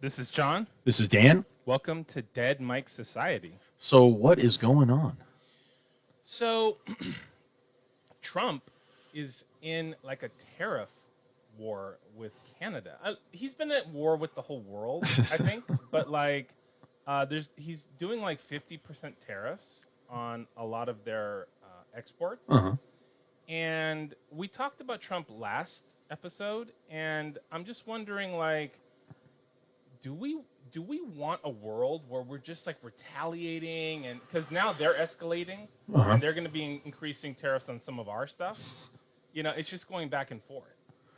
This is John. This is Dan. Welcome to Dead Mike Society. So what is going on? So Trump is in like a tariff war with Canada. He's been at war with the whole world, I think, but like he's doing like 50% tariffs on a lot of their exports. Uh-huh. And we talked about Trump last episode, and I'm just wondering, like, do we want a world where we're just like retaliating, and because now they're escalating and they're going to be increasing tariffs on some of our stuff. You know, it's just going back and forth.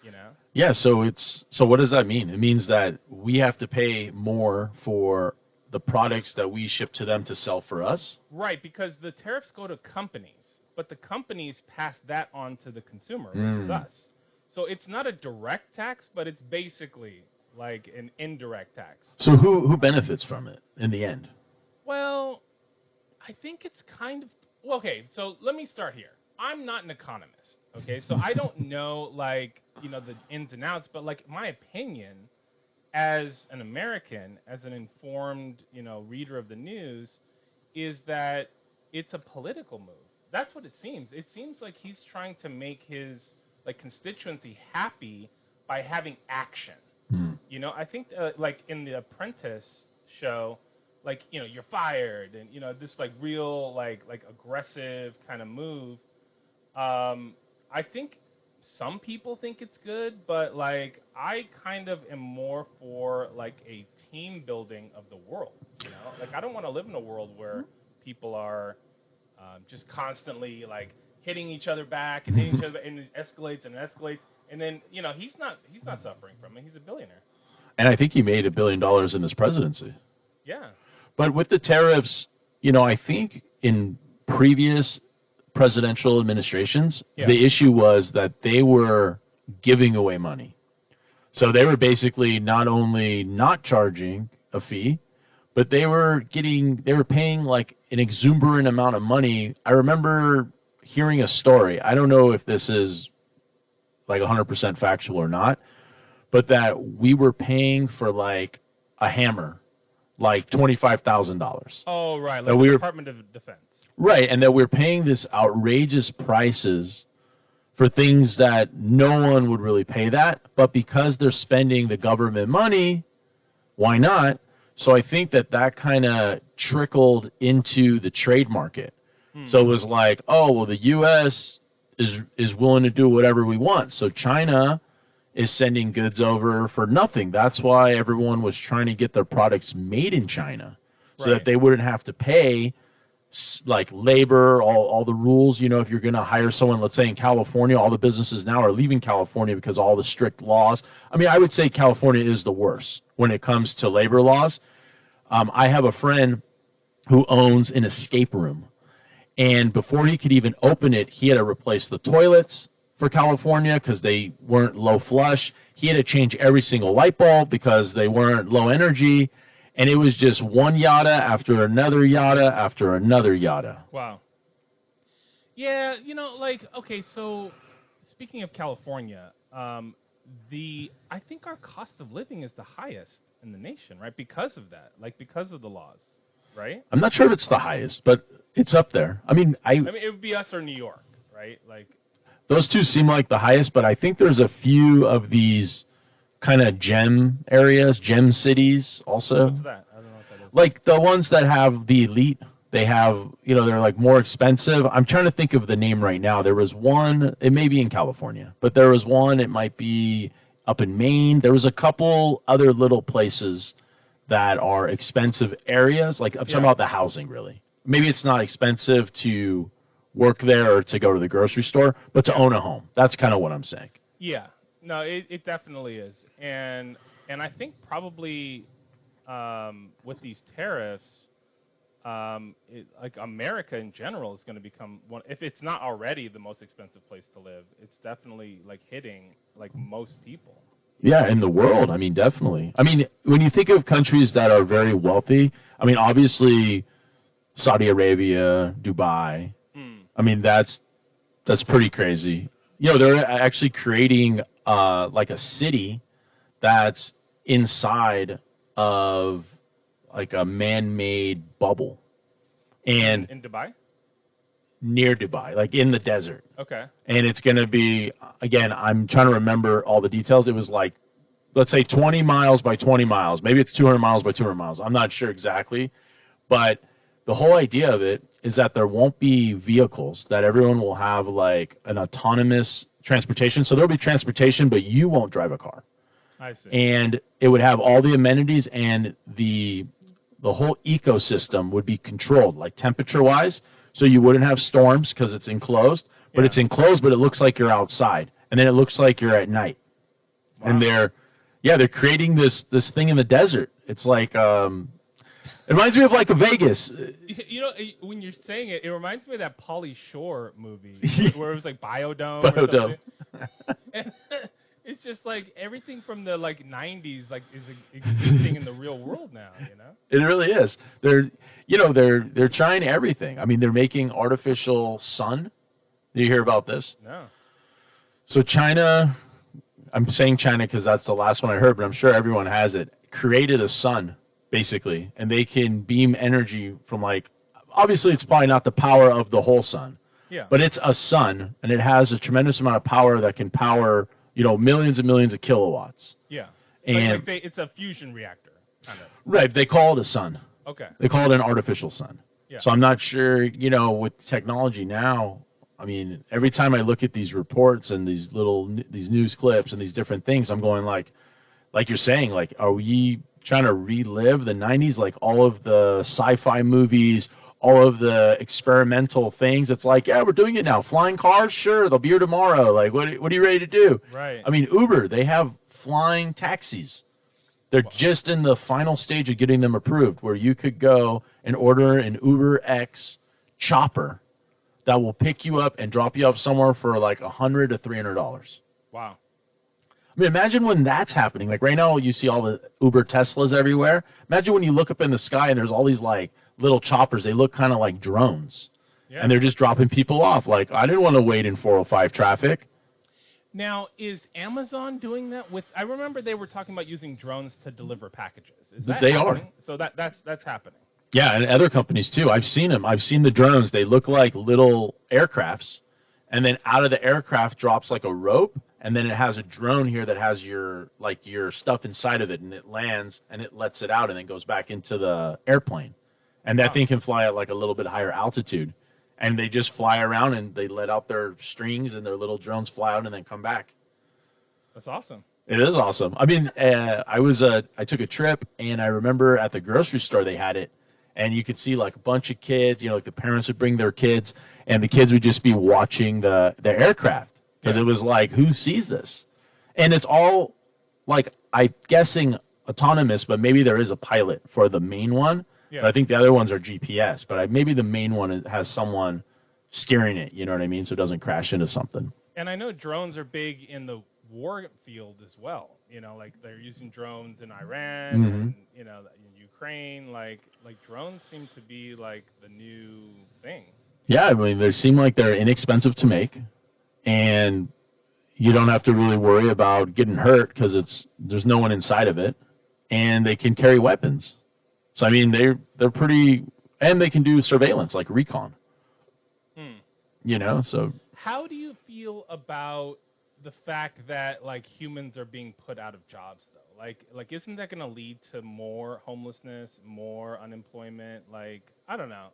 You know. Yeah. So what does that mean? It means that we have to pay more for the products that we ship to them to sell for us. Right, because the tariffs go to companies, but the companies pass that on to the consumer, which is us. So it's not a direct tax, but it's basically like an indirect tax. So who benefits from it in the end? Well, I think it's kind of okay. So let me start here. I'm not an economist, okay? So I don't know like the ins and outs, but like my opinion as an American, as an informed reader of the news, is that it's a political move. That's what it seems. It seems like he's trying to make his like constituency happy by having action. I think like in the Apprentice show, like you're fired, and this like real like aggressive kind of move. I think some people think it's good, but like I kind of am more for like a team building of the world. Like I don't want to live in a world where people are just constantly like hitting each other back and hitting each other, and it escalates and escalates. And then, he's not suffering from it. He's a billionaire. And I think he made $1 billion in his presidency. Yeah. But with the tariffs, I think in previous presidential administrations, the issue was that they were giving away money. So they were basically not only not charging a fee, but they were paying like an exuberant amount of money. I remember hearing a story. I don't know if this is like 100% factual or not, but that we were paying for like a hammer, like $25,000. Oh, right, like the Department of Defense. Right, and that we're paying this outrageous prices for things that no one would really pay that, but because they're spending the government money, why not? So I think that kind of trickled into the trade market. So it was like, oh, well, the U.S. is willing to do whatever we want. So China is sending goods over for nothing. That's why everyone was trying to get their products made in China so that they wouldn't have to pay like labor, all the rules. If you're going to hire someone, let's say in California, all the businesses now are leaving California because of all the strict laws. I mean, I would say California is the worst when it comes to labor laws. I have a friend who owns an escape room. And before he could even open it, he had to replace the toilets for California because they weren't low flush. He had to change every single light bulb because they weren't low energy. And it was just one yada after another yada after another yada. Wow. Yeah, okay, so speaking of California, I think our cost of living is the highest in the nation, right? Because of that, like because of the laws. Right? I'm not sure if it's the highest, but it's up there. I mean, it would be us or New York, right? Like those two seem like the highest, but I think there's a few of these kind of gem areas, gem cities also. What's that? I don't know what that is. Like the ones that have the elite, they have, they're like more expensive. I'm trying to think of the name right now. There was one, it may be in California, but there was one, it might be up in Maine. There was a couple other little places that are expensive areas, like I'm talking about the housing, really. Maybe it's not expensive to work there or to go to the grocery store, but to own a home. That's kind of what I'm saying. Yeah. No, it definitely is. And I think probably with these tariffs, like America in general is going to become one, if it's not already the most expensive place to live, it's definitely like hitting like most people. Yeah, in the world, I mean, definitely. I mean, when you think of countries that are very wealthy, I mean, obviously Saudi Arabia, Dubai. I mean, that's pretty crazy. They're actually creating like a city that's inside of like a man-made bubble, and In Dubai? near Dubai, like in the desert. Okay. And it's going to be, again, I'm trying to remember all the details. It was like, let's say 20 miles by 20 miles. Maybe it's 200 miles by 200 miles. I'm not sure exactly. But the whole idea of it is that there won't be vehicles, that everyone will have like an autonomous transportation. So there'll be transportation, but you won't drive a car. I see. And it would have all the amenities, and the whole ecosystem would be controlled, like temperature-wise. So you wouldn't have storms because it's enclosed, but it's enclosed, but it looks like you're outside, and then it looks like you're at night. Wow. And they're creating this thing in the desert. It's like it reminds me of like a Vegas. You know, when you're saying it, it reminds me of that Pauly Shore movie where it was like Biodome. Biodome. Or something. It's just like everything from the like 90s like is existing in the real world now, you know? It really is. They're trying everything. I mean, they're making artificial sun. Did you hear about this? No. So China, I'm saying China because that's the last one I heard, but I'm sure everyone has it, created a sun, basically, and they can beam energy from like, obviously it's probably not the power of the whole sun, but it's a sun, and it has a tremendous amount of power that can power, millions and millions of kilowatts. Yeah. And it's a fusion reactor, kind of. Right, they call it a sun. Okay. They call it an artificial sun. Yeah. So I'm not sure, with technology now, I mean, every time I look at these reports and these news clips and these different things, I'm going like you're saying, like, are we trying to relive the 90s, like all of the sci-fi movies, all of the experimental things? It's like, yeah, we're doing it now. Flying cars, sure, they'll be here tomorrow. Like, what are you ready to do? Right. I mean, Uber, they have flying taxis. They're just in the final stage of getting them approved, where you could go and order an Uber X chopper that will pick you up and drop you off somewhere for like $100 to $300. Wow. I mean, imagine when that's happening. Like right now, you see all the Uber Teslas everywhere. Imagine when you look up in the sky and there's all these like little choppers. They look kind of like drones, and they're just dropping people off. Like, I didn't want to wait in 405 traffic. Now, is Amazon doing that with? I remember they were talking about using drones to deliver packages. Is that happening? So that's happening. Yeah, and other companies too. I've seen them. I've seen the drones. They look like little aircrafts, and then out of the aircraft drops like a rope, and then it has a drone here that has your stuff inside of it, and it lands and it lets it out and then goes back into the airplane, and that thing can fly at like a little bit higher altitude, and they just fly around and they let out their strings and their little drones fly out and then come back. That's awesome. It is awesome. I mean, I took a trip, and I remember at the grocery store they had it. And you could see like a bunch of kids, like the parents would bring their kids, and the kids would just be watching the aircraft, because it was like, who sees this? And it's all like, I'm guessing autonomous, but maybe there is a pilot for the main one. Yeah. But I think the other ones are GPS, but maybe the main one has someone steering it, you know what I mean? So it doesn't crash into something. And I know drones are big in the war field as well. Like they're using drones in Iran, and, in Ukraine. Like drones seem to be like the new thing. Yeah, I mean, they seem like they're inexpensive to make, and you don't have to really worry about getting hurt because there's no one inside of it, and they can carry weapons. So I mean, they're pretty, and they can do surveillance like recon. So. How do you feel about the fact that like humans are being put out of jobs though? Like isn't that going to lead to more homelessness, more unemployment? Like, I don't know.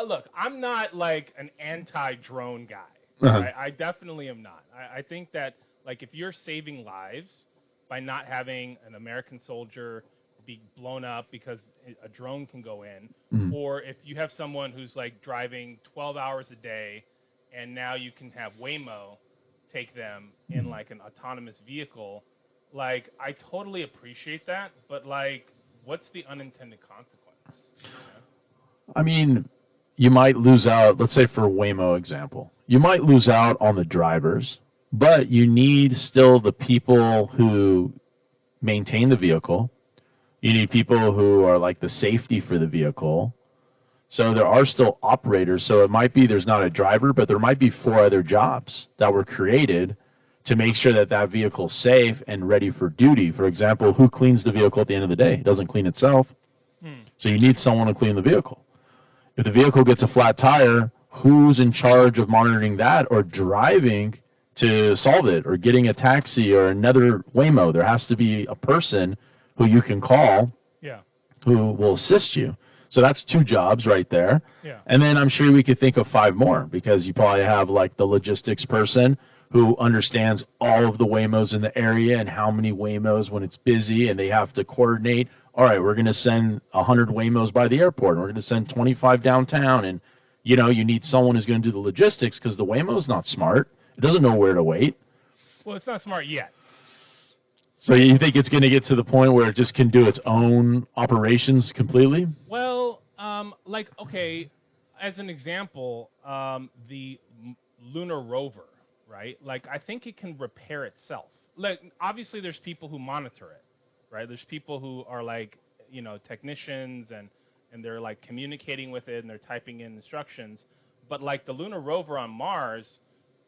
Look, I'm not like an anti-drone guy. Right? I definitely am not. I think that like if you're saving lives by not having an American soldier be blown up because a drone can go in, or if you have someone who's like driving 12 hours a day and now you can have Waymo take them in like an autonomous vehicle, like I totally appreciate that, but like what's the unintended consequence? I mean, you might lose out, let's say for Waymo example, you might lose out on the drivers, but you need still the people who maintain the vehicle. You need people who are like the safety for the vehicle. So there are still operators. So it might be there's not a driver, but there might be 4 other jobs that were created to make sure that that vehicle's safe and ready for duty. For example, who cleans the vehicle at the end of the day? It doesn't clean itself. So you need someone to clean the vehicle. If the vehicle gets a flat tire, who's in charge of monitoring that or driving to solve it or getting a taxi or another Waymo? There has to be a person who you can call who will assist you. So that's 2 jobs right there. Yeah. And then I'm sure we could think of 5 more, because you probably have like the logistics person who understands all of the Waymos in the area and how many Waymos when it's busy, and they have to coordinate. All right, we're going to send 100 Waymos by the airport, and we're going to send 25 downtown. And, you know, you need someone who's going to do the logistics, because the Waymo's not smart. It doesn't know where to wait. Well, it's not smart yet. So you think it's going to get to the point where it just can do its own operations completely? Well, like, okay, as an example, the lunar rover, right? Like, I think it can repair itself. Like, obviously, there's people who monitor it, right? There's people who are like, you know, technicians, and they're like communicating with it, and they're typing in instructions. But like the lunar rover on Mars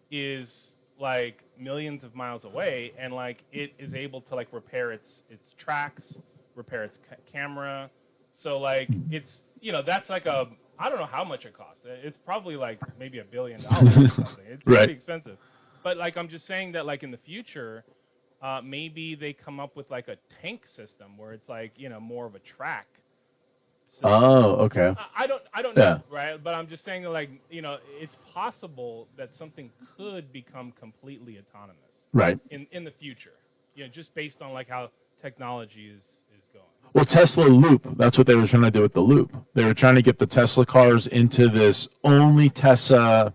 is like millions of miles away, and like it is able to like repair its tracks, repair its camera. So like it's, you know, that's like a, I don't know how much it costs. It's probably like maybe $1 billion or something. It's Right. pretty expensive. But like I'm just saying that like in the future, maybe they come up with like a tank system where it's like, you know, more of a track system. Oh, okay. I don't Yeah. know, right? But I'm just saying that, like, you know, it's possible that something could become completely autonomous Right. in the future. You know, just based on like how technology is going. Well, Tesla Loop, that's what they were trying to do with the Loop. They were trying to get the Tesla cars into this only Tesla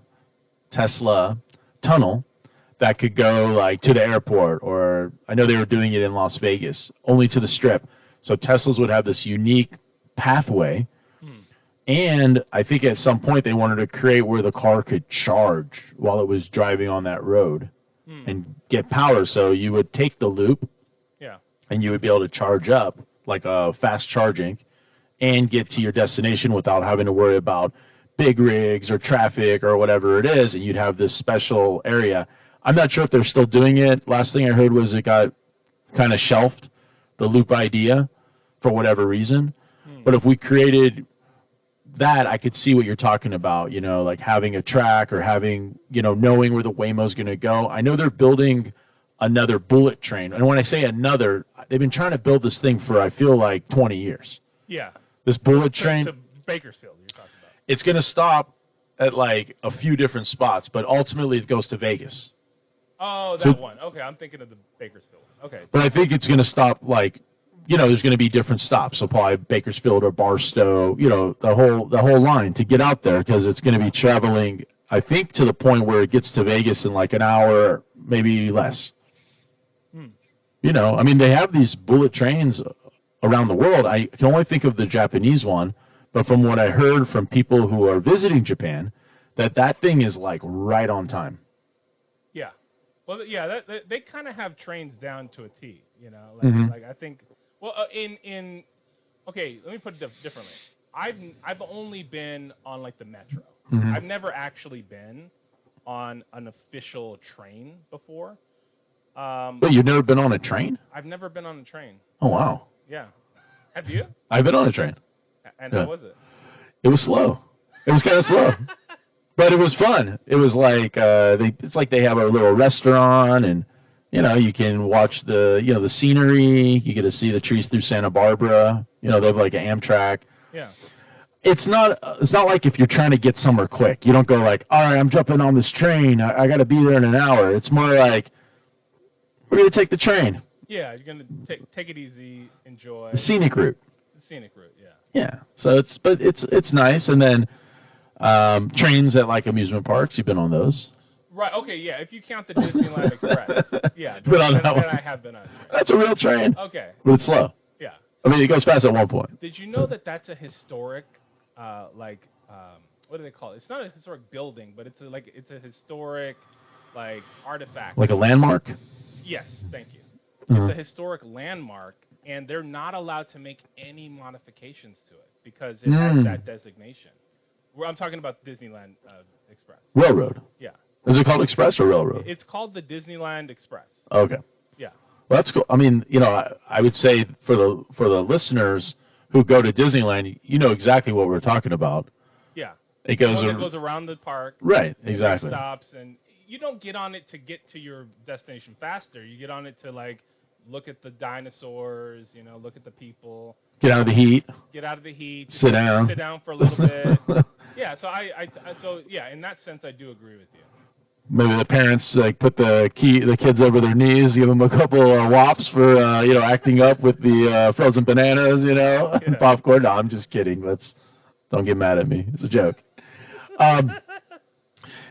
tunnel that could go like to the airport, or I know they were doing it in Las Vegas, only to the Strip. So Teslas would have this unique pathway, and I think at some point they wanted to create where the car could charge while it was driving on that road and get power. So you would take the Loop, and you would be able to charge up like a fast charging and get to your destination without having to worry about big rigs or traffic or whatever it is, and you'd have this special area. I'm not sure if they're still doing it. Last thing I heard was it got kind of shelved, the Loop idea, for whatever reason. But if we created that, I could see what you're talking about, you know, like having a track or having, you know, knowing where the Waymo's going to go. I know they're building another bullet train. And when I say another, they've been trying to build this thing for, I feel like, 20 years. Yeah. This bullet train. To Bakersfield, you're talking about. It's going to stop at like a few different spots, but ultimately it goes to Vegas. Oh, that one. Okay, I'm thinking of the Bakersfield. Okay. But I think it's going to stop like, you know, there's going to be different stops. So probably Bakersfield or Barstow, you know, the whole line to get out there, because it's going to be traveling, I think, to the point where it gets to Vegas in like an hour, maybe less. You know, I mean, they have these bullet trains around the world. I can only think of the Japanese one, but from what I heard from people who are visiting Japan, that thing is like right on time. Yeah. Well, yeah, they kind of have trains down to a T, you know. Like, like I think, well, okay, let me put it differently. I've only been on like the metro. I've never actually been on an official train before. But you've never been on a train? I've never been on a train. Oh, wow. Yeah. Have you? I've been on a train. And how was it? It was slow. It was kind of slow. But it was fun. It was like it's like they have a little restaurant, and you know, you can watch the scenery. You get to see the trees through Santa Barbara. You know, they have like an Amtrak. Yeah. It's not like if you're trying to get somewhere quick. You don't go like, all right, I'm jumping on this train. I got to be there in an hour. It's more like, we're going to take the train. Yeah, you're going to take it easy, enjoy. The scenic route. The scenic route, yeah. Yeah. So it's nice. And then trains at like amusement parks. You've been on those. Right. Okay. Yeah. If you count the Disneyland Express, yeah. Been on that one. I have been on. Train. That's a real train. Okay. But it's slow. Yeah. I mean, it goes fast at one point. Did you know that that's a historic, what do they call it? It's not a historic building, but it's a historic, like, artifact. Like a landmark? Yes. Thank you. Mm-hmm. It's a historic landmark, and they're not allowed to make any modifications to it because it has that designation. I'm talking about Disneyland Express. Railroad. Yeah. Is it called Express or Railroad? It's called the Disneyland Express. Okay. Yeah. Well, that's cool. I mean, I would say for the listeners who go to Disneyland, you know exactly what we're talking about. Yeah. It goes, one that goes around the park. Right, exactly. Stops, and you don't get on it to get to your destination faster. You get on it to, like, look at the dinosaurs, look at the people. Get out of the heat. Get out of the heat. Sit down. Sit down for a little bit. Yeah, so in that sense, I do agree with you. Maybe the parents put the kids over their knees, give them a couple whops for acting up with the frozen bananas, and popcorn. No, I'm just kidding. Don't get mad at me. It's a joke.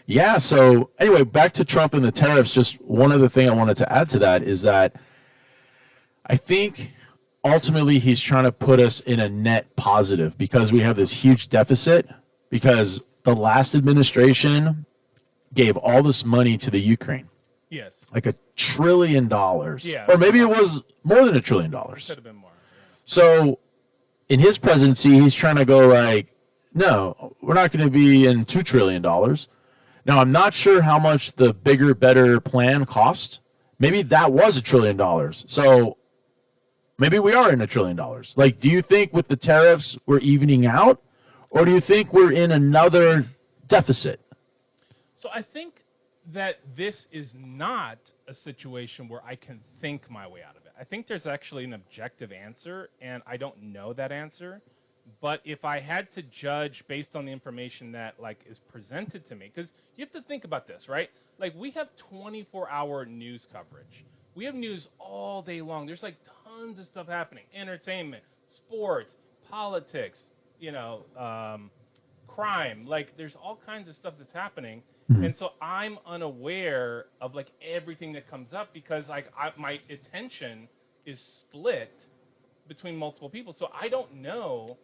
Yeah. So anyway, back to Trump and the tariffs. Just one other thing I wanted to add to that is that I think ultimately he's trying to put us in a net positive because we have this huge deficit because the last administration gave all this money to the Ukraine. Yes. Like $1 trillion. Yeah. Or maybe it was more than $1 trillion. Could have been more. Yeah. So in his presidency, he's trying to go no, we're not going to be in $2 trillion. Now, I'm not sure how much the bigger, better plan cost. Maybe that was $1 trillion. So maybe we are in $1 trillion. Do you think with the tariffs we're evening out? Or do you think we're in another deficit? So I think that this is not a situation where I can think my way out of it. I think there's actually an objective answer, and I don't know that answer. But if I had to judge based on the information that is presented to me, because you have to think about this, right? We have 24-hour news coverage. We have news all day long. There's tons of stuff happening: entertainment, sports, politics, crime. There's all kinds of stuff that's happening. Mm-hmm. And so I'm unaware of everything that comes up because my attention is split between multiple people. So I don't know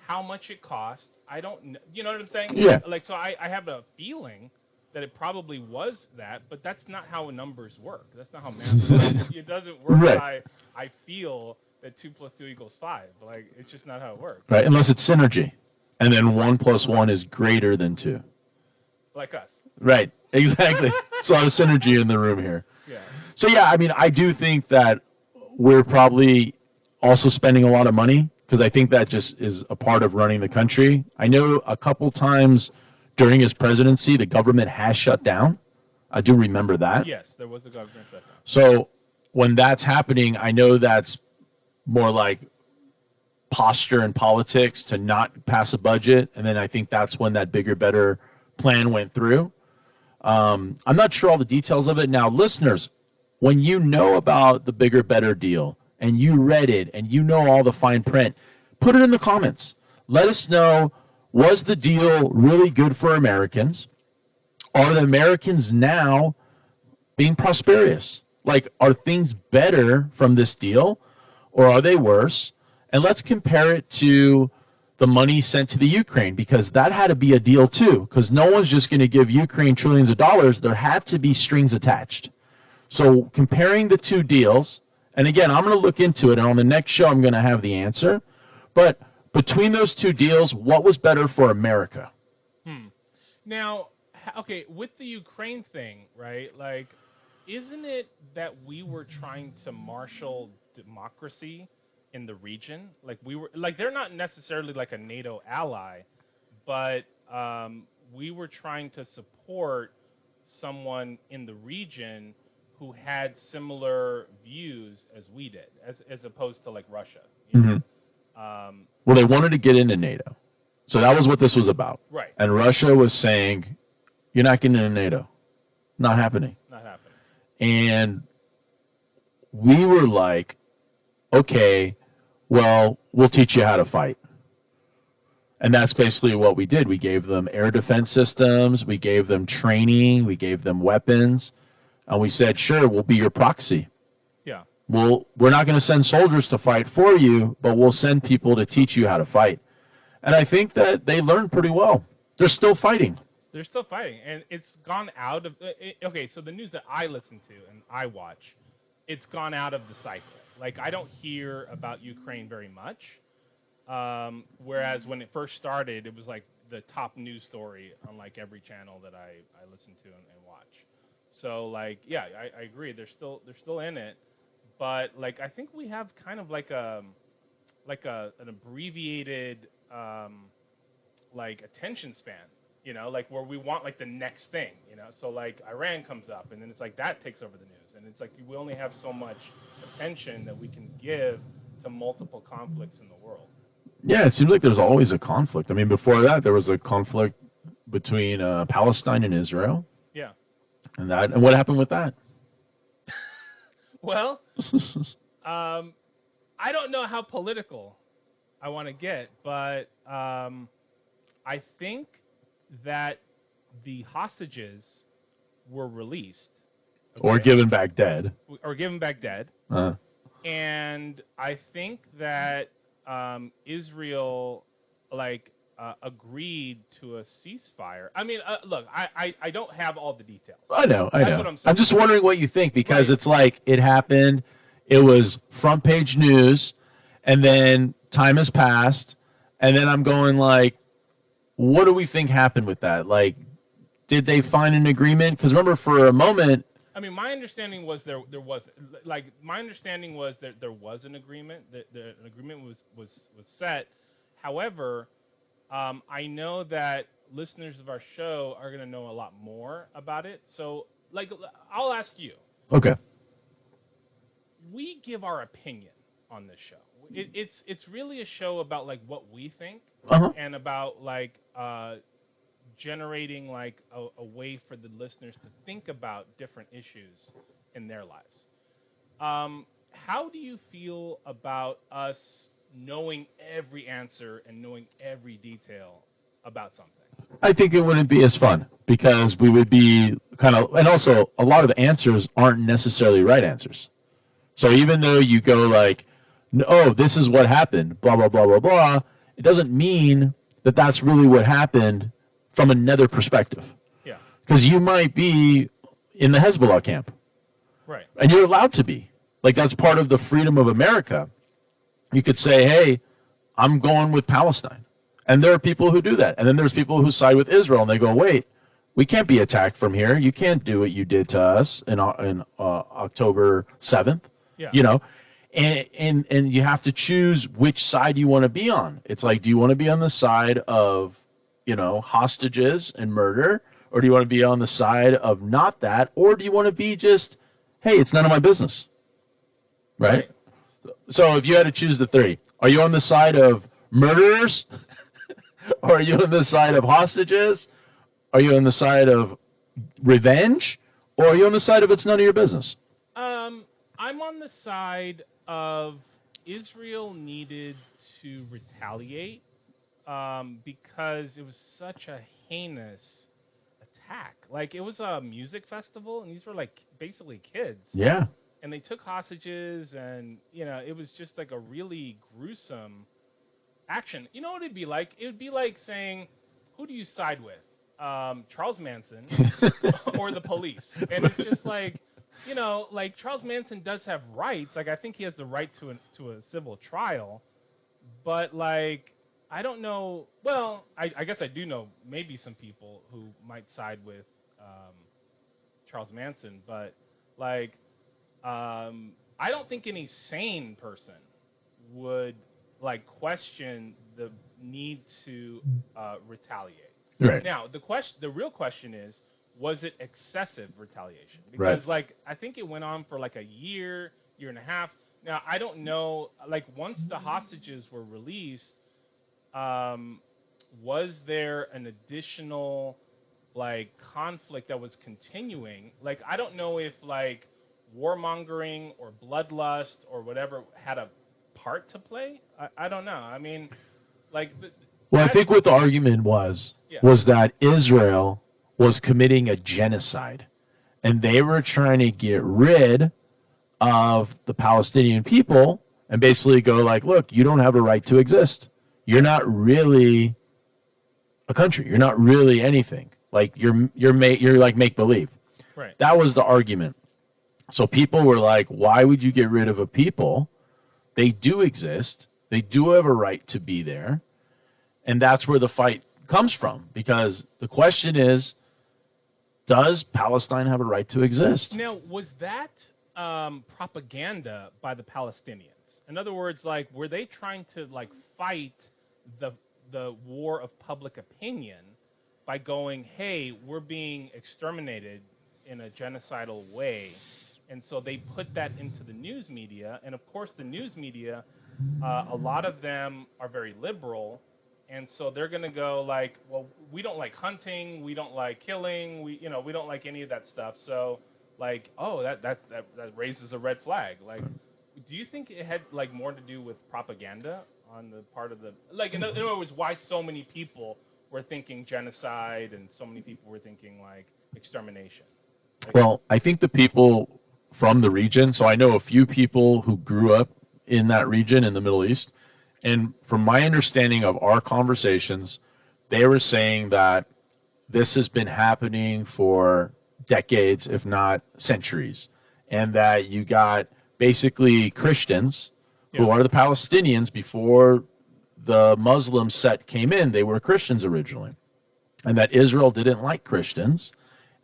how much it costs. I don't know. You know what I'm saying? Yeah. So I have a feeling that it probably was that, but that's not how numbers work. That's not how math works. It doesn't work. Right. I feel that 2 + 2 = 5. It's just not how it works. Right, unless it's synergy. And then 1 + 1 is greater than 2. Like us. Right, exactly. So a lot of synergy in the room here. Yeah. So yeah, I mean, I do think that we're probably also spending a lot of money because I think that just is a part of running the country. I know a couple times during his presidency, the government has shut down. I do remember that. Yes, there was a government shutdown. So when that's happening, I know that's more like posture and politics to not pass a budget, and then I think that's when that bigger, better plan went through. I'm not sure all the details of it. Now, listeners, when you know about the bigger, better deal, and you read it, and you know all the fine print, put it in the comments. Let us know, was the deal really good for Americans? Are the Americans now being prosperous? Are things better from this deal, or are they worse? And let's compare it to the money sent to the Ukraine, because that had to be a deal too, because no one's just going to give Ukraine trillions of dollars. There had to be strings attached. So comparing the two deals, and again, I'm going to look into it, and on the next show I'm going to have the answer, but between those two deals, what was better for America? Now, okay, with the Ukraine thing, right, isn't it that we were trying to marshal democracy in the region? We were they're not necessarily a NATO ally, but we were trying to support someone in the region who had similar views as we did, as opposed to Russia. Mm-hmm. Well, they wanted to get into NATO, so that was what this was about. Right. And Russia was saying, "You're not getting into NATO. Not happening." Not happening. And we were like, "Okay, well, we'll teach you how to fight." And that's basically what we did. We gave them air defense systems, we gave them training, we gave them weapons, and we said, sure, we'll be your proxy. Yeah. We're not going to send soldiers to fight for you, but we'll send people to teach you how to fight. And I think that they learned pretty well. They're still fighting. They're still fighting, and it's gone out of okay, so the news that I listen to and I watch, it's gone out of the cycle. I don't hear about Ukraine very much. Whereas when it first started, it was the top news story on like every channel that I listen to and watch. So like yeah, I agree. They're still in it, but like I think we have kind of like an abbreviated like attention span, you know, like where we want like the next thing, you know. So like Iran comes up, and then it's like that takes over the news, and it's like we only have so much attention that we can give to multiple conflicts in the world. Yeah, it seems like there's always a conflict. I mean, before that, there was a conflict between Palestine and Israel. Yeah. And what happened with that? Well, I don't know how political I want to get, but I think that the hostages were released. Okay? Or given back dead. Or given back dead. And I think that Israel, like, agreed to a ceasefire. I mean, look, I don't have all the details. I know. That's what I'm saying. I'm just wondering what you think, because Right. it's like it happened, it was front page news, and then time has passed, and then I'm going like, what do we think happened with that? Like, did they find an agreement? Because remember, for a moment, I mean, my understanding was there was like my understanding was that there was an agreement, that an agreement was set. However, I know that listeners of our show are going to know a lot more about it. So, like, I'll ask you. okay, We give our opinion on this show. It's really a show about like what we think and about like generating like a way for the listeners to think about different issues in their lives. How do you feel about us knowing every answer and knowing every detail about something? I think it wouldn't be as fun, because we would be kind of, and also a lot of the answers aren't necessarily right answers. So even though you go like, oh, this is what happened, blah, blah, blah, blah, blah, it doesn't mean that that's really what happened from another perspective. Yeah. Because you might be in the Hezbollah camp. Right. And you're allowed to be. Like, that's part of the freedom of America. You could say, hey, I'm going with Palestine. And there are people who do that. And then there's people who side with Israel, and they go, wait, we can't be attacked from here. You can't do what you did to us in October 7th. Yeah. You know? And you have to choose which side you want to be on. It's like, do you want to be on the side of, you know, hostages and murder, or do you want to be on the side of not that, or do you want to be just, hey, it's none of my business, right? So if you had to choose the three, are you on the side of murderers, or are you on the side of hostages, are you on the side of revenge, or are you on the side of it's none of your business? I'm on the side of Israel needed to retaliate because it was such a heinous attack. Like, it was a music festival, and these were like basically kids. Yeah. And they took hostages, and you know, it was just like a really gruesome action. You know what it'd be like? It would be like saying, who do you side with? Charles Manson or the police? And it's just like, you know, like Charles Manson does have rights. Like, I think he has the right to a civil trial, but like, I don't know. Well, I guess I do know maybe some people who might side with Charles Manson, but like, I don't think any sane person would like question the need to retaliate. Right. Now, the real question is, was it excessive retaliation? Because like, I think it went on for like a year and a half. Now, I don't know, like, once the hostages were released, was there an additional like conflict that was continuing? Like, I don't know if like warmongering or bloodlust or whatever had a part to play. I don't know. I mean, like, well, I think what the argument was that Israel was committing a genocide, and they were trying to get rid of the Palestinian people and basically go like, look, you don't have a right to exist. You're not really a country. You're not really anything. Like, you're like make believe. Right. That was the argument. So people were like, why would you get rid of a people? They do exist. They do have a right to be there. And that's where the fight comes from, because the question is, does Palestine have a right to exist? Now, was that propaganda by the Palestinians? In other words, like, were they trying to like fight the war of public opinion by going, "Hey, we're being exterminated in a genocidal way," and so they put that into the news media, and of course, the news media, a lot of them are very liberal. And so they're going to go like, well, we don't like hunting, we don't like killing, we don't like any of that stuff. So like, oh, that raises a red flag. Like, do you think it had like more to do with propaganda on the part of the, like, in other words, why so many people were thinking genocide and so many people were thinking like extermination? Like, well, I think the people from the region, so I know a few people who grew up in that region in the Middle East. And from my understanding of our conversations, they were saying that this has been happening for decades, if not centuries, and that you got basically Christians who are the Palestinians. Before the Muslim sect came in, they were Christians originally, and that Israel didn't like Christians,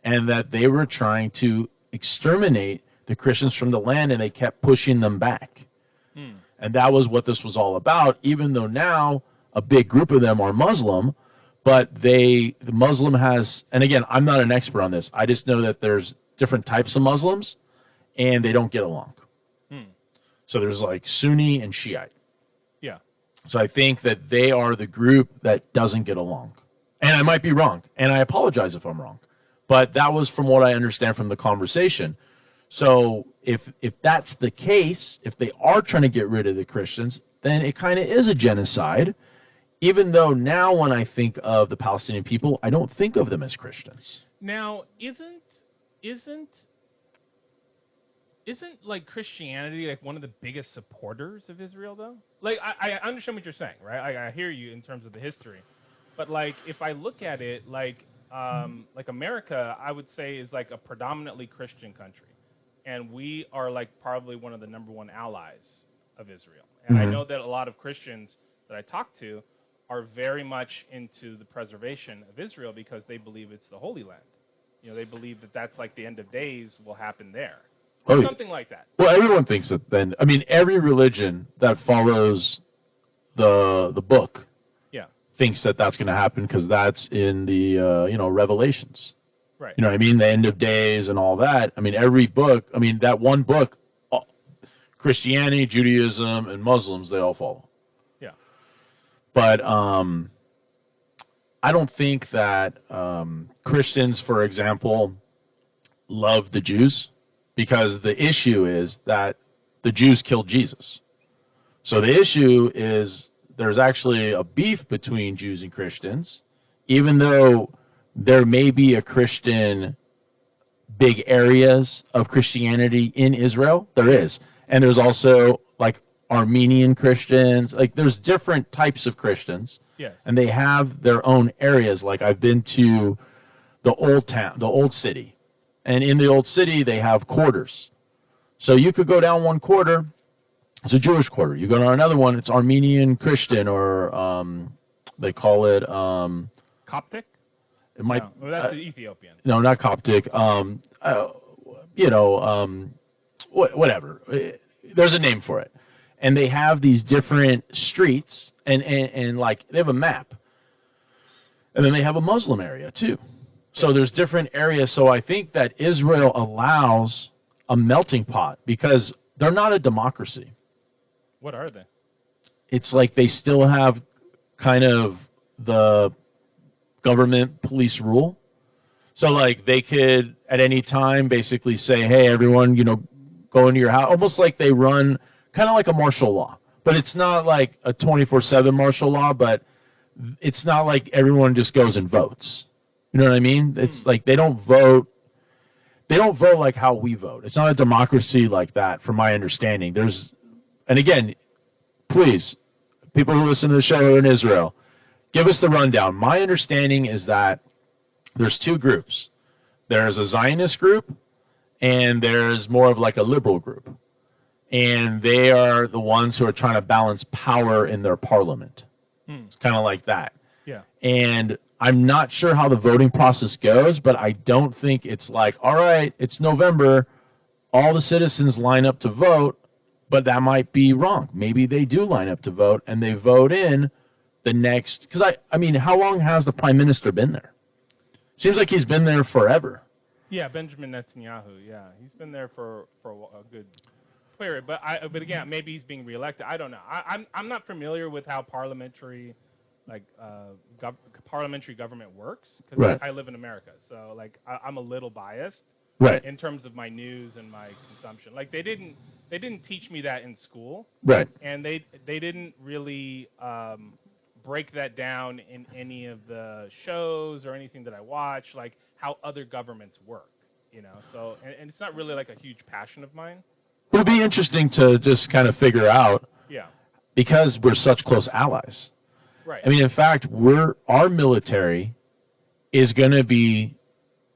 and that they were trying to exterminate the Christians from the land, and they kept pushing them back. And that was what this was all about, even though now a big group of them are Muslim, but the Muslim has, and again, I'm not an expert on this, I just know that there's different types of Muslims, and they don't get along. So there's like Sunni and Shiite. Yeah. So I think that they are the group that doesn't get along. And I might be wrong, and I apologize if I'm wrong. But that was from what I understand from the conversation. So if that's the case, if they are trying to get rid of the Christians, then it kind of is a genocide, even though now when I think of the Palestinian people, I don't think of them as Christians. Now, isn't like Christianity like one of the biggest supporters of Israel though? Like I understand what you're saying, right? I hear you in terms of the history, but like if I look at it, like America, I would say is like a predominantly Christian country. And we are like probably one of the number one allies of Israel. And I know that a lot of Christians that I talk to are very much into the preservation of Israel because they believe it's the Holy Land. They believe that that's like the end of days will happen there. Or something like that. Well, everyone thinks that then. I mean, every religion that follows the book thinks that that's going to happen because that's in the, Revelations. Right. You know what I mean? The end of days and all that. I mean, every book, that one book, Christianity, Judaism, and Muslims, they all follow. Yeah. But I don't think that Christians, for example, love the Jews, because the issue is that the Jews killed Jesus. So the issue is there's actually a beef between Jews and Christians, even though there may be a Christian, big areas of Christianity in Israel. There is. And there's also, like, Armenian Christians. Like, there's different types of Christians. Yes. And they have their own areas. Like, I've been to the old city. And in the old city, they have quarters. So you could go down one quarter, it's a Jewish quarter. You go down another one, it's Armenian Christian, or they call it... Coptic? It might. No, well, that's the Ethiopian. No, not Coptic. Whatever. There's a name for it, and they have these different streets, and like they have a map, and then they have a Muslim area too. So there's different areas. So I think that Israel allows a melting pot because they're not a democracy. What are they? It's like they still have kind of the government police rule. So like they could at any time basically say, hey, everyone, go into your house. Almost like they run kind of like a martial law. But it's not like a 24/7 martial law, but it's not like everyone just goes and votes. You know what I mean? It's like they don't vote. They don't vote like how we vote. It's not a democracy like that, from my understanding. And again, please, people who listen to the show in Israel, give us the rundown. My understanding is that there's two groups. There's a Zionist group, and there's more of like a liberal group. And they are the ones who are trying to balance power in their parliament. It's kind of like that. Yeah. And I'm not sure how the voting process goes, but I don't think it's like, all right, it's November, all the citizens line up to vote, but that might be wrong. Maybe they do line up to vote, and they vote in the next, because I mean, how long has the prime minister been there? Seems like he's been there forever. Yeah, Benjamin Netanyahu. Yeah, he's been there for a good period. But again, maybe he's being reelected. I don't know. I'm not familiar with how parliamentary parliamentary government works because Right. I live in America, so like I'm a little biased Right. in terms of my news and my consumption. Like they didn't teach me that in school, Right. and they didn't really break that down in any of the shows or anything that I watch, like how other governments work, you know. So and it's not really like a huge passion of mine. It would be interesting to just kind of figure out, Yeah. because we're such close allies. Right. I mean, in fact, our military is going to be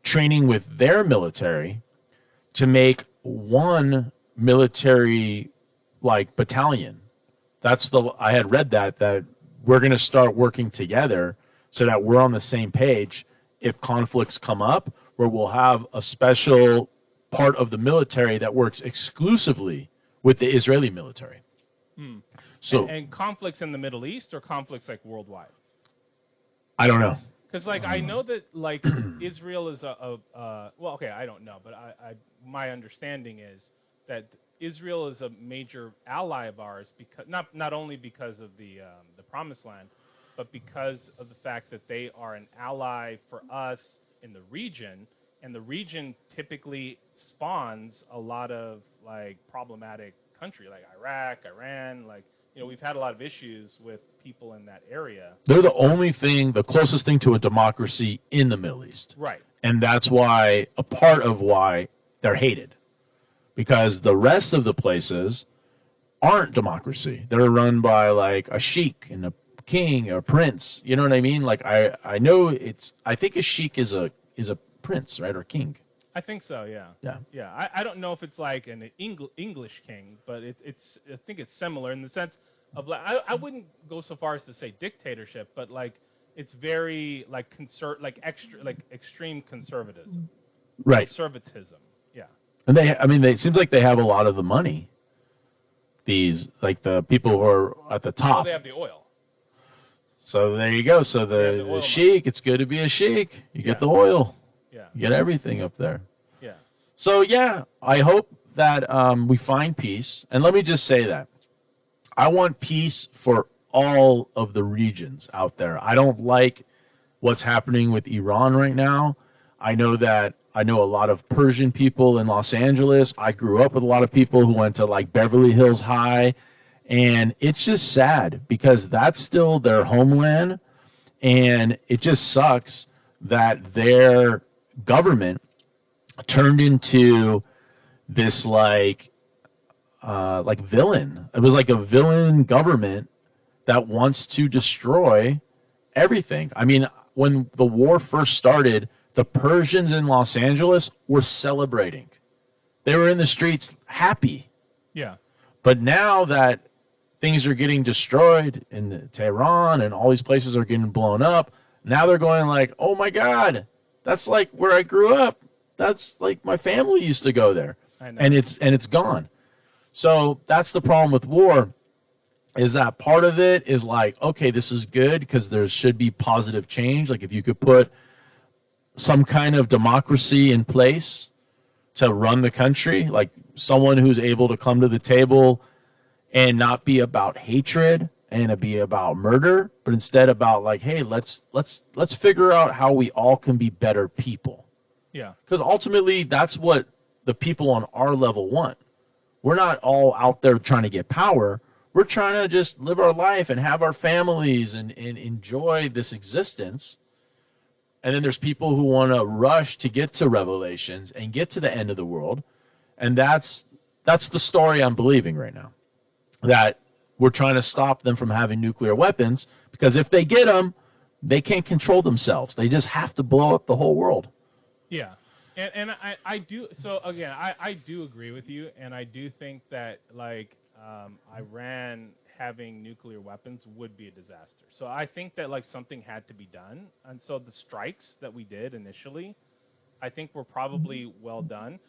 training with their military to make one military like battalion. I had read that we're going to start working together so that we're on the same page if conflicts come up, where we'll have a special part of the military that works exclusively with the Israeli military. So and conflicts in the Middle East or conflicts like worldwide? I don't know. Because like I know that like Israel is well, okay, I don't know, but my understanding is that Israel is a major ally of ours because not only because of the Promised Land, but because of the fact that they are an ally for us in the region, and the region typically spawns a lot of like problematic country like Iraq, Iran, like, you know, we've had a lot of issues with people in that area. They're the closest thing to a democracy in the Middle East. Right. And that's a part of why they're hated. Because the rest of the places aren't democracy. They're run by like a sheik and a king or a prince. You know what I mean? Like I know I think a sheik is a prince, right, or king. I think so, yeah. Yeah. Yeah, I don't know if it's like an English king, but it's I think it's similar in the sense of like I wouldn't go so far as to say dictatorship, but like it's very like extreme conservatism. Right. Conservatism. Yeah. And it seems like they have a lot of the money. These like the people who are at the top. Well, they have the oil. So there you go. So the sheik, it's good to be a sheik. You get the oil. Yeah. You get everything up there. Yeah. So, yeah, I hope that we find peace. And let me just say that. I want peace for all of the regions out there. I don't like what's happening with Iran right now. I know a lot of Persian people in Los Angeles. I grew up with a lot of people who went to, like, Beverly Hills High. And it's just sad because that's still their homeland. And it just sucks that their government turned into this like villain. It was like a villain government that wants to destroy everything. I mean, when the war first started, the Persians in Los Angeles were celebrating. They were in the streets happy. Yeah. But now that things are getting destroyed in Tehran and all these places are getting blown up, now they're going like, oh my God, that's like where I grew up. That's like my family used to go there. I know. And it's gone. So that's the problem with war, is that part of it is like, okay, this is good because there should be positive change. Like if you could put some kind of democracy in place to run the country, like someone who's able to come to the table and not be about hatred and to be about murder, but instead about like, hey, let's figure out how we all can be better people. Yeah. Because ultimately, that's what the people on our level want. We're not all out there trying to get power. We're trying to just live our life and have our families and enjoy this existence. And then there's people who want to rush to get to Revelations and get to the end of the world. And that's the story I'm believing right now. That we're trying to stop them from having nuclear weapons, because if they get them, they can't control themselves. They just have to blow up the whole world. Yeah. And I do, so again, I do agree with you, and I do think that like Iran having nuclear weapons would be a disaster. So I think that like something had to be done, and so the strikes that we did initially, I think were probably well done.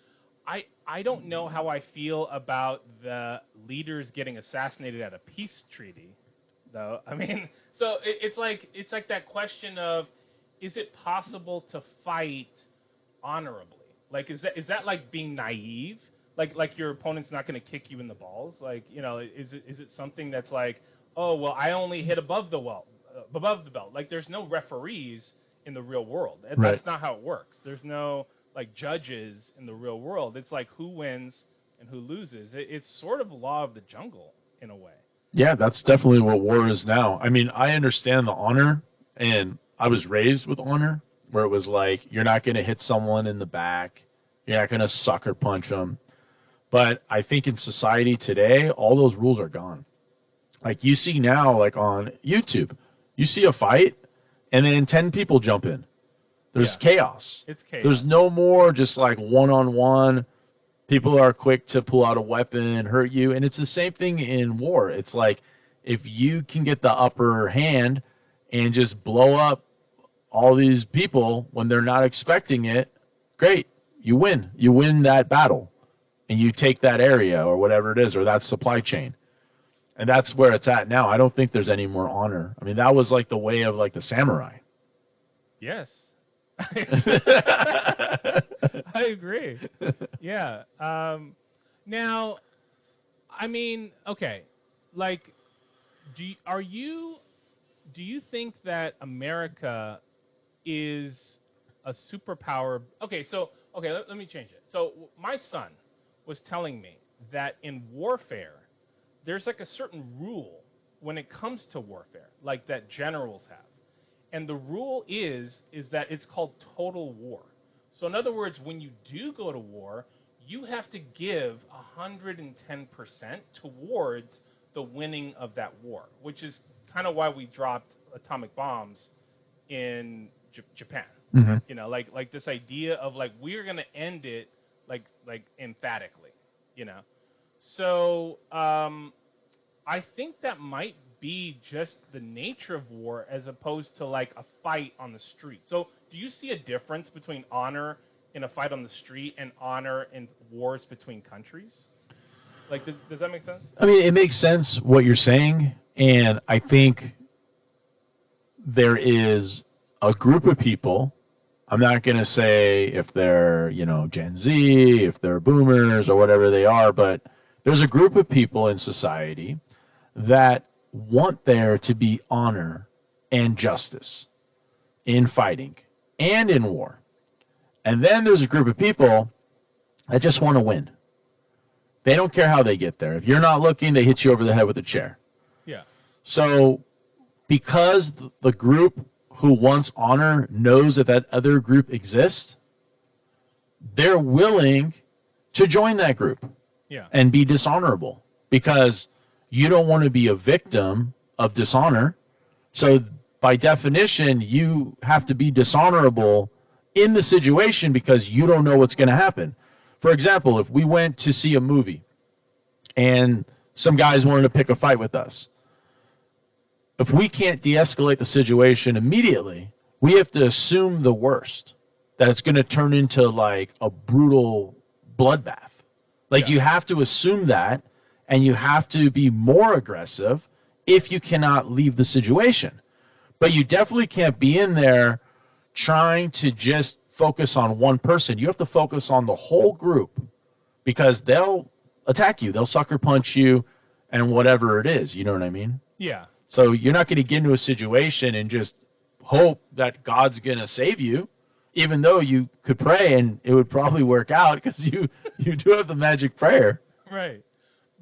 I don't know how I feel about the leaders getting assassinated at a peace treaty, though. I mean, so it's like that question of, is it possible to fight honorably? Like, is that like being naive? Like your opponent's not going to kick you in the balls? Like, is it something that's like, oh well, I only hit above the belt. Like, there's no referees in the real world. Right. That's not how it works. There's no like judges in the real world. It's like who wins and who loses. It's sort of law of the jungle in a way. Yeah, that's definitely what war is now. I mean, I understand the honor, and I was raised with honor, where it was like, you're not going to hit someone in the back, you're not going to sucker punch them. But I think in society today, all those rules are gone. Like, you see now, like on YouTube, you see a fight, and then 10 people jump in. There's chaos. It's chaos. There's no more just like one-on-one. People are quick to pull out a weapon, hurt you. And it's the same thing in war. It's like, if you can get the upper hand and just blow up all these people when they're not expecting it, great. You win. You win that battle. And you take that area or whatever it is, or that supply chain. And that's where it's at now. I don't think there's any more honor. I mean, that was like the way of like the samurai. Yes. I agree. Yeah. Now, I mean, okay. Like, do you think that America is a superpower? Okay, let me change it. So my son was telling me that in warfare, there's like a certain rule when it comes to warfare, like that generals have. And the rule is that it's called total war. So in other words, when you do go to war, you have to give 110% towards the winning of that war, which is kind of why we dropped atomic bombs in Japan. Mm-hmm. Like this idea of like, we're going to end it like emphatically, So I think that might be just the nature of war as opposed to like a fight on the street. So do you see a difference between honor in a fight on the street and honor in wars between countries? Like, does that make sense? I mean, it makes sense what you're saying, and I think there is a group of people. I'm not going to say if they're, Gen Z, if they're boomers or whatever they are, but there's a group of people in society that want there to be honor and justice in fighting and in war. And then there's a group of people that just want to win. They don't care how they get there. If you're not looking, they hit you over the head with a chair. Yeah. So because the group who wants honor knows that other group exists, they're willing to join that group. Yeah. And be dishonorable, because you don't want to be a victim of dishonor. So by definition, you have to be dishonorable in the situation because you don't know what's going to happen. For example, if we went to see a movie and some guys wanted to pick a fight with us, if we can't de-escalate the situation immediately, we have to assume the worst, that it's going to turn into like a brutal bloodbath. Like, you have to assume that, and you have to be more aggressive if you cannot leave the situation. But you definitely can't be in there trying to just focus on one person. You have to focus on the whole group, because they'll attack you. They'll sucker punch you and whatever it is. You know what I mean? Yeah. So you're not going to get into a situation and just hope that God's going to save you, even though you could pray and it would probably work out because you do have the magic prayer. Right.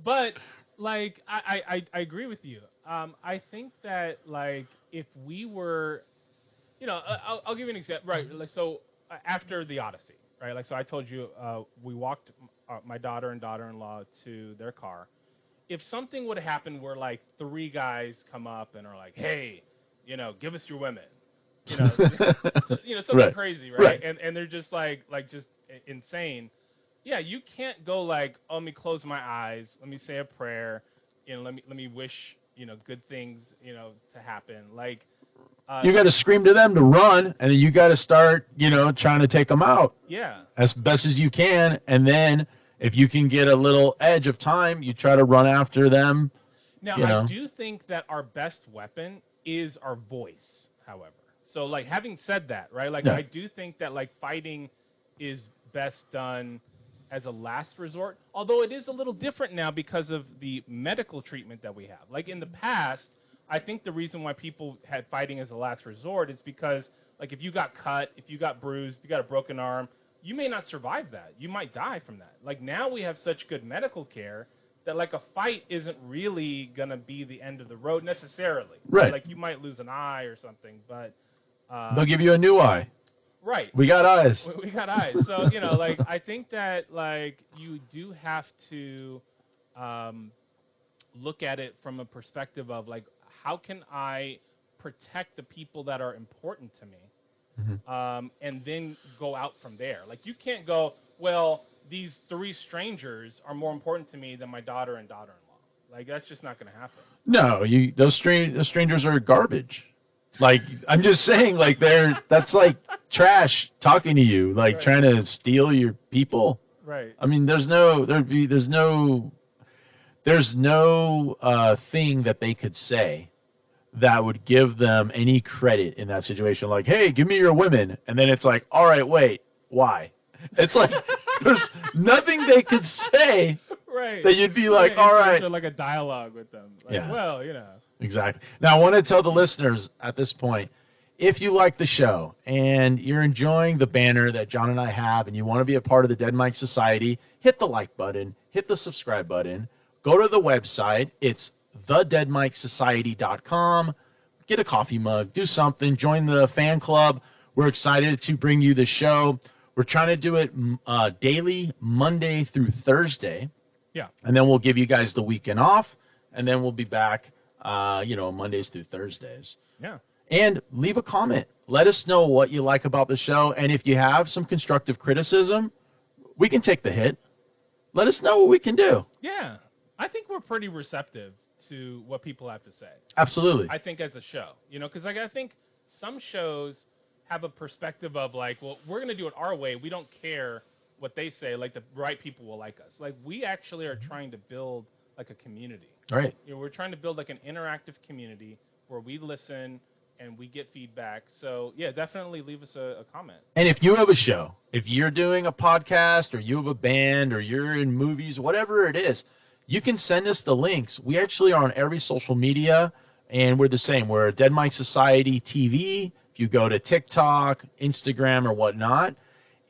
But, like, I agree with you. I think that, like, if we were, I'll give you an example. Right. Like, so after the Odyssey, right? Like, so I told you we walked my daughter and daughter-in-law to their car. If something would have happened where, like, 3 guys come up and are like, hey, give us your women. Something right. crazy, right? Right. And they're just like just insane. Yeah, you can't go like, oh, let me close my eyes, let me say a prayer, let me wish good things, to happen. Like, You got to scream to them to run, and then you got to start, trying to take them out yeah. as best as you can. And then if you can get a little edge of time, you try to run after them. Now, I do think that our best weapon is our voice, however. So, like, having said that, right, like, Yeah. I do think that, like, fighting is best done as a last resort, although it is a little different now because of the medical treatment that we have. Like, in the past, I think the reason why people had fighting as a last resort is because, like, if you got cut, if you got bruised, if you got a broken arm, you may not survive that. You might die from that. Like, now we have such good medical care that, like, a fight isn't really going to be the end of the road necessarily. Right. Like, you might lose an eye or something, but... they'll give you a new eye. Right. We got eyes. We got eyes. So, like, I think that, like, you do have to look at it from a perspective of, like, how can I protect the people that are important to me? And then go out from there. Like, you can't go, well, these 3 strangers are more important to me than my daughter and daughter-in-law. Like, that's just not going to happen. No, those strangers are garbage. Like, I'm just saying, like, that's like trash talking to you, like Right. trying to steal your people. Right. I mean, there's no thing that they could say that would give them any credit in that situation. Like, hey, give me your women. And then it's like, all right, wait, why? It's like, there's nothing they could say Right. that you'd be like, all right. Like a dialogue with them. Like, Yeah. well, Exactly. Now, I want to tell the listeners at this point, if you like the show and you're enjoying the banner that John and I have and you want to be a part of the Dead Mike Society, hit the like button, hit the subscribe button, go to the website. It's thedeadmikesociety.com. Get a coffee mug, do something, join the fan club. We're excited to bring you the show. We're trying to do it daily, Monday through Thursday. Yeah. And then we'll give you guys the weekend off, and then we'll be back, Mondays through Thursdays. Yeah. And leave a comment. Let us know what you like about the show. And if you have some constructive criticism, we can take the hit. Let us know what we can do. Yeah. I think we're pretty receptive to what people have to say. Absolutely. I think as a show, because like I think some shows have a perspective of like, well, we're going to do it our way. We don't care what they say. Like the right people will like us. Like we actually are trying to build like a community. Right. We're trying to build like an interactive community where we listen and we get feedback. So yeah, definitely leave us a comment. And if you have a show, if you're doing a podcast or you have a band or you're in movies, whatever it is, you can send us the links. We actually are on every social media, and we're the same. We're Dead Mike Society TV. If you go to TikTok, Instagram, or whatnot,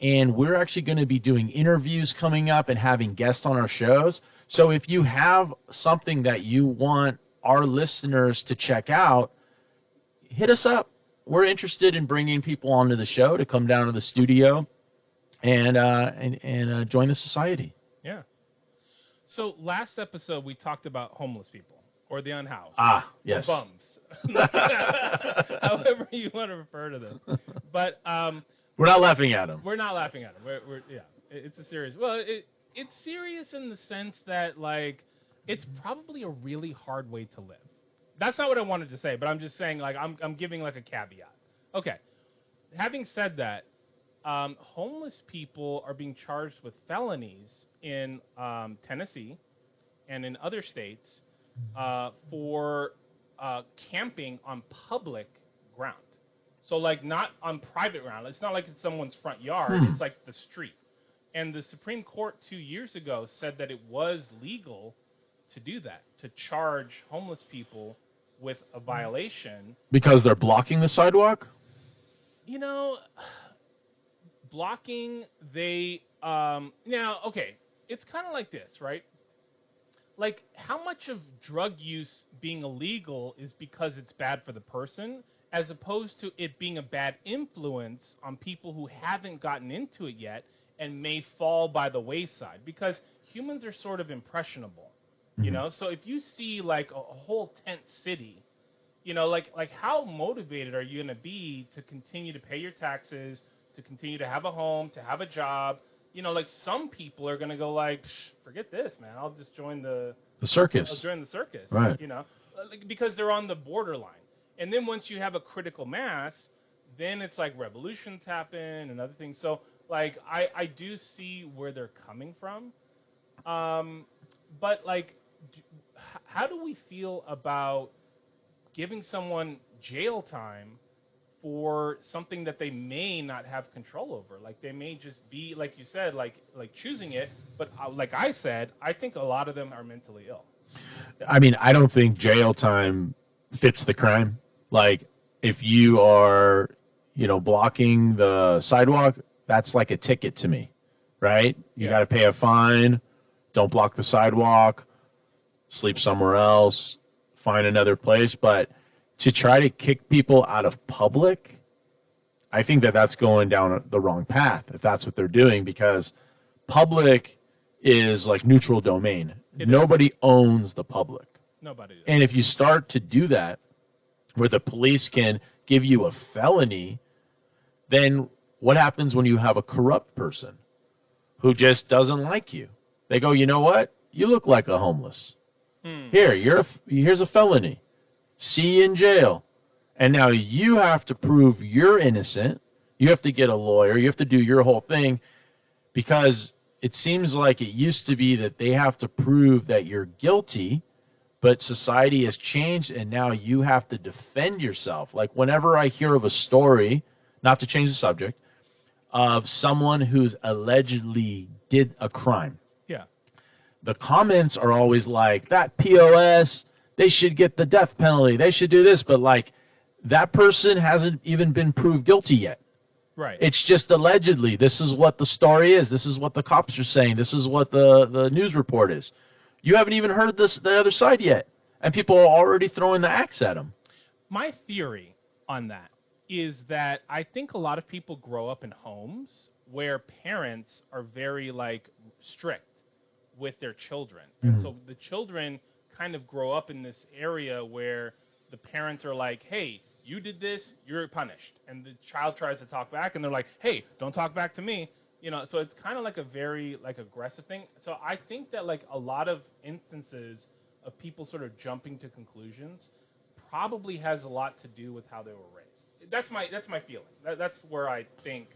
and we're actually going to be doing interviews coming up and having guests on our shows. So if you have something that you want our listeners to check out, hit us up. We're interested in bringing people onto the show to come down to the studio and join the society. Yeah. So last episode we talked about homeless people or the unhoused. Ah, yes. Or bums. However you want to refer to them. But we're not laughing at them. We're not laughing at them. It's a serious. Well, it's serious in the sense that like it's probably a really hard way to live. That's not what I wanted to say, but I'm just saying like I'm giving like a caveat. Okay. Having said that, homeless people are being charged with felonies in Tennessee and in other states for camping on public ground. So, like, not on private ground. It's not like it's someone's front yard. It's like the street. And the Supreme Court 2 years ago said that it was legal to do that, to charge homeless people with a violation. Because they're blocking the sidewalk? Blocking, now, okay, it's kind of like this, right? Like, how much of drug use being illegal is because it's bad for the person, as opposed to it being a bad influence on people who haven't gotten into it yet and may fall by the wayside? Because humans are sort of impressionable, So if you see, like, a whole tent city, like how motivated are you going to be to continue to pay your taxes, to continue to have a home, to have a job? Like some people are going to go like, forget this, man. I'll just join the circus. I'll join the circus. Right. because they're on the borderline. And then once you have a critical mass, then it's like revolutions happen and other things. So like I do see where they're coming from. But like, how do we feel about giving someone jail time for something that they may not have control over? Like they may just be, like you said, like choosing it. But like I said, I think a lot of them are mentally ill. I mean, I don't think jail time fits the crime. Like, if you are, blocking the sidewalk, that's like a ticket to me, right? You got to pay a fine. Don't block the sidewalk. Sleep somewhere else. Find another place. But to try to kick people out of public, I think that that's going down the wrong path if that's what they're doing, because public is like neutral domain. Nobody owns the public. Nobody does. And if you start to do that, where the police can give you a felony, then what happens when you have a corrupt person who just doesn't like you? They go, you know what? You look like a homeless. Here's a felony. See you in jail. And now you have to prove you're innocent. You have to get a lawyer. You have to do your whole thing, because it seems like it used to be that they have to prove that you're guilty, but society has changed, and now you have to defend yourself. Like whenever I hear of a story, not to change the subject, of someone who's allegedly did a crime, the comments are always like, that POS, they should get the death penalty, they should do this, but like that person hasn't even been proved guilty yet. Right. It's just allegedly. This is what the story is. This is what the cops are saying. This is what the news report is. You haven't even heard the other side yet, and people are already throwing the axe at them. My theory on that is that I think a lot of people grow up in homes where parents are very like strict with their children. And so the children kind of grow up in this area where the parents are like, hey, you did this, you're punished. And the child tries to talk back, and they're like, hey, don't talk back to me. So it's kind of like a very like aggressive thing. So I think that like a lot of instances of people sort of jumping to conclusions probably has a lot to do with how they were raised. That's my feeling. That's where I think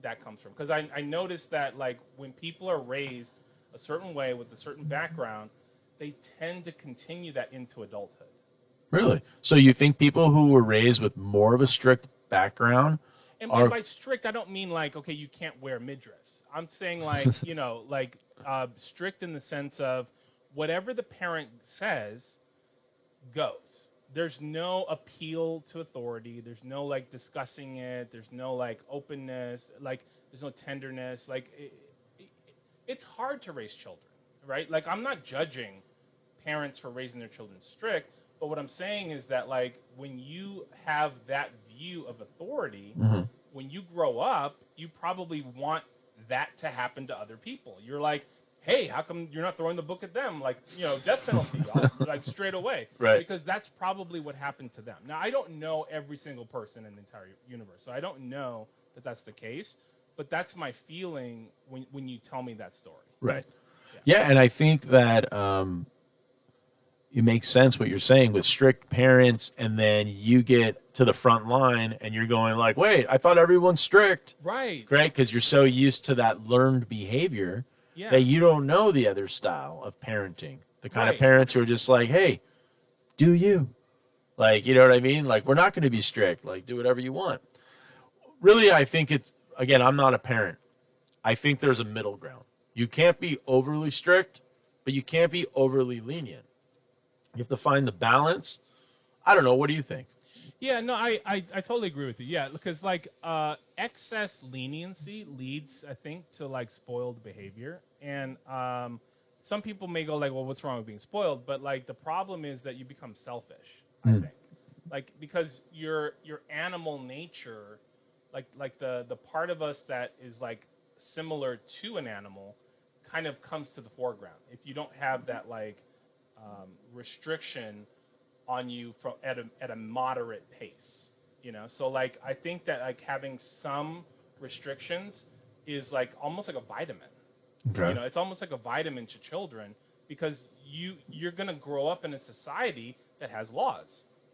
that comes from. Because I noticed that like when people are raised a certain way with a certain background, they tend to continue that into adulthood. Really? So you think people who were raised with more of a strict background and by strict, I don't mean like, okay, you can't wear midriffs. I'm saying like, strict in the sense of whatever the parent says goes. There's no appeal to authority. There's no like discussing it. There's no like openness. Like there's no tenderness. Like it's hard to raise children, right? Like I'm not judging parents for raising their children strict. But what I'm saying is that, like, when you have that view of authority, when you grow up, you probably want that to happen to other people. You're like, hey, how come you're not throwing the book at them? Like, death penalty, like straight away. Right. Because that's probably what happened to them. Now, I don't know every single person in the entire universe, so I don't know that that's the case. But that's my feeling when you tell me that story. Right. Yeah, and I think that it makes sense what you're saying with strict parents, and then you get to the front line and you're going like, wait, I thought everyone's strict. Right. Right? Because you're so used to that learned behavior that you don't know the other style of parenting. The kind of parents who are just like, hey, do you. Like, you know what I mean? Like, we're not going to be strict. Like, do whatever you want. Really, I think it's, again, I'm not a parent. I think there's a middle ground. You can't be overly strict, but you can't be overly lenient. You have to find the balance. I don't know. What do you think? Yeah, no, I totally agree with you. Yeah, because like excess leniency leads, I think, to like spoiled behavior, and some people may go like, well, what's wrong with being spoiled? But like the problem is that you become selfish. I think, like because your animal nature, like the part of us that is like similar to an animal, kind of comes to the foreground. If you don't have that like restriction on you at a moderate pace, so like I think that like having some restrictions is like almost like a vitamin. Okay. It's almost like a vitamin to children, because you're going to grow up in a society that has laws,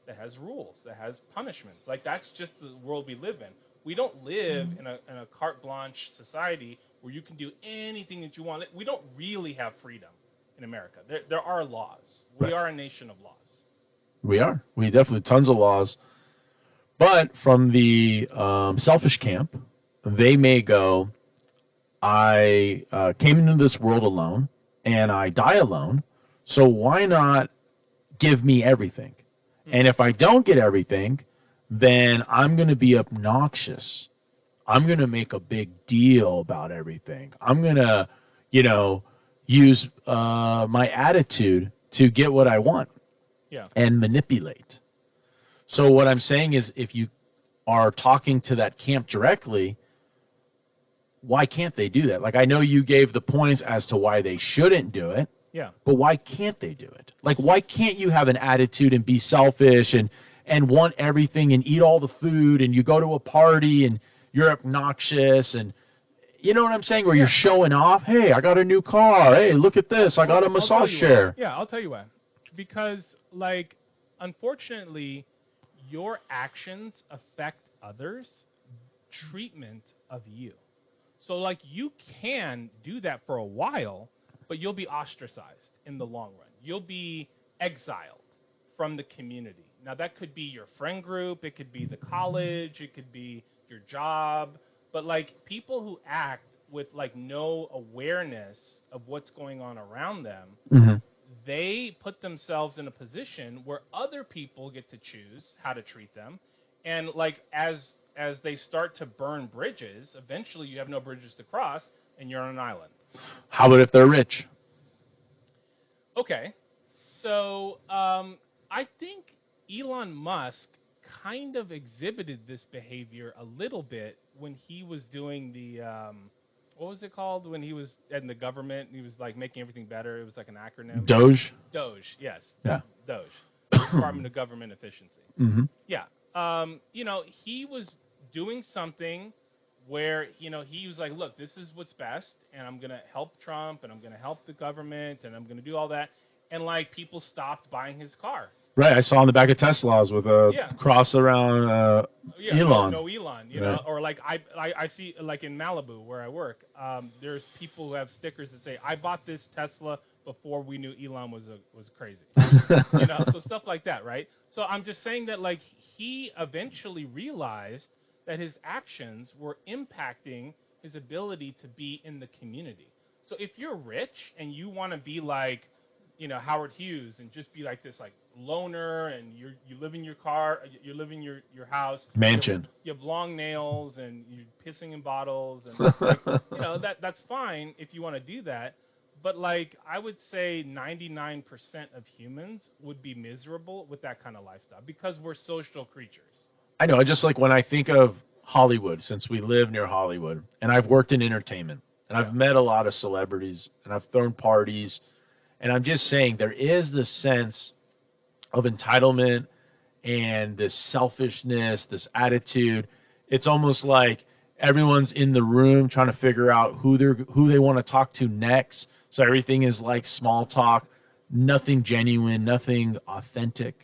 that has rules, that has punishments. Like that's just the world we live in. We don't live in a carte blanche society where you can do anything that you want. We don't really have freedom in America. There are laws. We Right. are a nation of laws. We are. We definitely tons of laws. But from the selfish camp, they may go, I came into this world alone, and I die alone, so why not give me everything? And if I don't get everything, then I'm going to be obnoxious. I'm going to make a big deal about everything. I'm going to, use my attitude to get what I want and manipulate. So what I'm saying is if you are talking to that camp directly, why can't they do that? Like, I know you gave the points as to why they shouldn't do it. Yeah. But why can't they do it? Like, why can't you have an attitude and be selfish and want everything and eat all the food and you go to a party and you're obnoxious and you know what I'm saying? Where you're showing off, hey, I got a new car. Hey, look at this. I got a massage chair. Yeah, I'll tell you why. Because, like, unfortunately, your actions affect others' treatment of you. So, like, you can do that for a while, but you'll be ostracized in the long run. You'll be exiled from the community. Now, that could be your friend group. It could be the college. It could be your job. But, like, people who act with, like, no awareness of what's going on around them, they put themselves in a position where other people get to choose how to treat them. And, like, as they start to burn bridges, eventually you have no bridges to cross, and you're on an island. How about if they're rich? Okay. So I think Elon Musk kind of exhibited this behavior a little bit when he was doing the, what was it called? When he was in the government, he was like making everything better. It was like an acronym. Doge? Doge, yes. Yeah. Doge. Department of Government Efficiency. Mm-hmm. Yeah. He was doing something where, he was like, look, this is what's best, and I'm going to help Trump, and I'm going to help the government, and I'm going to do all that. And, like, people stopped buying his car. Right, I saw on the back of Teslas with a cross around Elon. No Elon, know, or like I see, like in Malibu where I work, there's people who have stickers that say, I bought this Tesla before we knew Elon was crazy. So stuff like that, right? So I'm just saying that, like, he eventually realized that his actions were impacting his ability to be in the community. So if you're rich and you want to be like, Howard Hughes and just be like this, like, loner, and you live in your car, you live in your house, mansion, you have long nails, and you're pissing in bottles, and like, that's fine if you want to do that. But, like, I would say 99% of humans would be miserable with that kind of lifestyle because we're social creatures. I know. I just, like, when I think of Hollywood, since we live near Hollywood, and I've worked in entertainment, and I've met a lot of celebrities, and I've thrown parties, and I'm just saying there is this sense of entitlement and this selfishness, this attitude. It's almost like everyone's in the room trying to figure out who they want to talk to next. So everything is like small talk, nothing genuine, nothing authentic.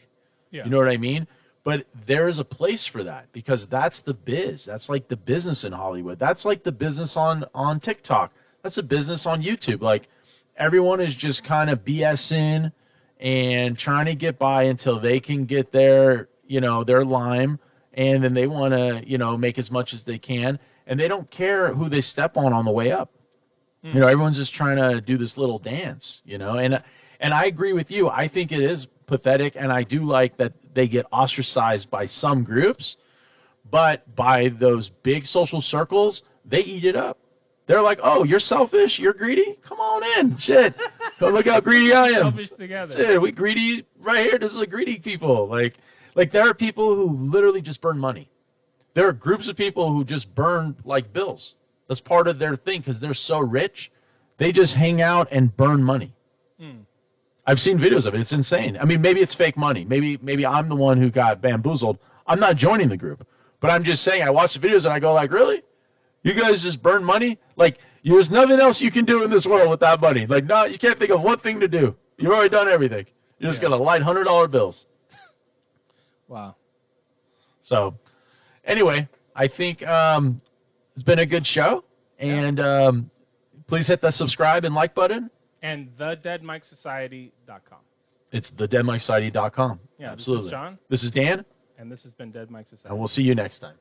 Yeah. You know what I mean? But there is a place for that because that's the biz. That's like the business in Hollywood. That's like the business on TikTok. That's a business on YouTube. Like, everyone is just kind of BSing and trying to get by until they can get their lime, and then they want to, make as much as they can, and they don't care who they step on the way up. Everyone's just trying to do this little dance, and I agree with you. I think it is pathetic, and I do like that they get ostracized by some groups, but by those big social circles, they eat it up. They're like, oh, you're selfish? You're greedy? Come on in. Shit. Go look how greedy I am. Selfish together. Shit, we greedy right here. This is a greedy people. Like there are people who literally just burn money. There are groups of people who just burn, like, bills. That's part of their thing because they're so rich. They just hang out and burn money. I've seen videos of it. It's insane. I mean, maybe it's fake money. Maybe I'm the one who got bamboozled. I'm not joining the group. But I'm just saying, I watch the videos and I go, like, really? You guys just burn money? Like, there's nothing else you can do in this world with that money. Like, no, you can't think of one thing to do. You've already done everything. You're just Yeah. going to light $100 bills. Wow. So, anyway, I think it's been a good show. And please hit the subscribe and like button. And thedeadmikesociety.com. It's thedeadmikesociety.com. Yeah, Absolutely. This is John. This is Dan. And this has been Dead Mike Society. And we'll see you next time.